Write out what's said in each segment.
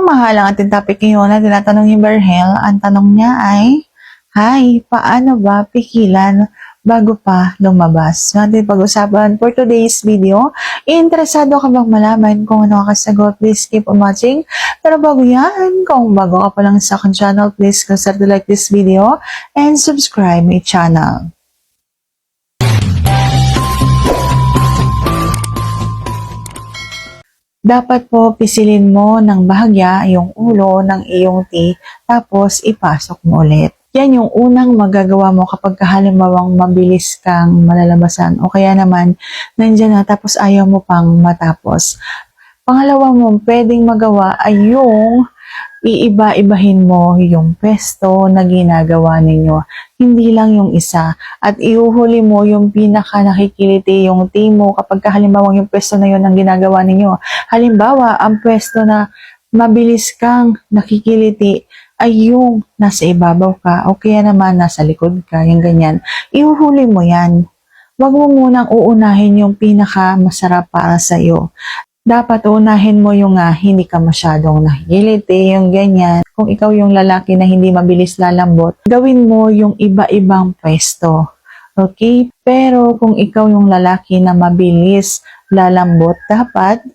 Mamahalang ating topic ngayon na tinatanong ni Berhel. Ang tanong niya ay, Hi, paano ba pigilan bago pa lumabas? Natin pag-usapan for today's video. Interesado ka bang malaman kung ano ang kasagot? Please keep on watching. Pero bago yan, kung bago ka pa lang sa aking channel, please consider to like this video and subscribe my channel. Dapat po pisilin mo ng bahagya yung ulo ng iyong tea tapos ipasok mo ulit. Yan yung unang magagawa mo kapag halimbawang mabilis kang malalabasan o kaya naman nandyan na tapos ayaw mo pang matapos. Pangalawa mo pwedeng magawa ay yung iiba-ibahin mo yung pwesto na ginagawa ninyo. Hindi lang yung isa. At ihuhuli mo yung pinaka nakikiliti yung team mo kapag halimbawa yung pwesto na yun ang ginagawa ninyo. Halimbawa, ang pwesto na mabilis kang nakikiliti ay yung nasa ibabaw ka o kaya naman nasa likod ka, yung ganyan. Ihuhuli mo yan. Huwag mo munang uunahin yung pinaka masarap para sa iyo. Dapat unahin mo yung hindi ka masyadong nakikiliti, yung ganyan. Kung ikaw yung lalaki na hindi mabilis lalambot, gawin mo yung iba-ibang pwesto. Okay? Pero kung ikaw yung lalaki na mabilis lalambot, dapat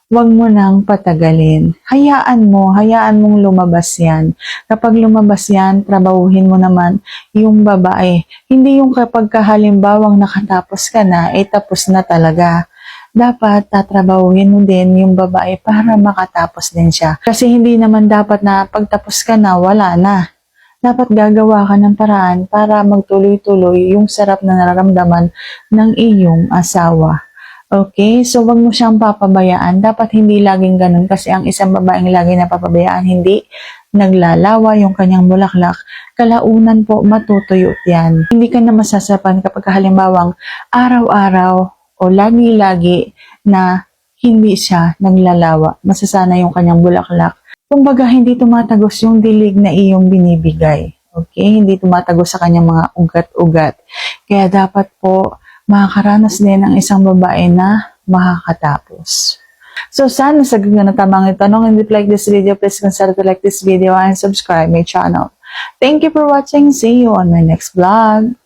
wag mo nang patagalin. Hayaan mong lumabas yan. Kapag lumabas yan, trabahuhin mo naman yung babae. Hindi yung kapag halimbawang nakatapos ka na, tapos na talaga. Dapat tatrabahuhin mo din yung babae para makatapos din siya. Kasi hindi naman dapat na pagtapos ka na, wala na. Dapat gagawa ka ng paraan para magtuloy-tuloy yung sarap na nararamdaman ng iyong asawa. Okay? So, wag mo siyang papabayaan. Dapat hindi laging ganun kasi ang isang babaeng lagi na papabayaan, hindi naglalawa yung kanyang bulaklak. Kalaunan po, matutuyot yan. Hindi ka na masasapan kapag halimbawang araw-araw o lagi-lagi na hindi siya naglalawa. Masasana yung kanyang bulaklak. Kumbaga, hindi tumatagos yung dilig na iyong binibigay. Okay? Hindi tumatagos sa kanyang mga ugat-ugat. Kaya dapat po, makakaranas din ang isang babae na makakatapos. So, sana sagot na tamang itanong. And if you like this video, please consider to like this video and subscribe my channel. Thank you for watching. See you on my next vlog.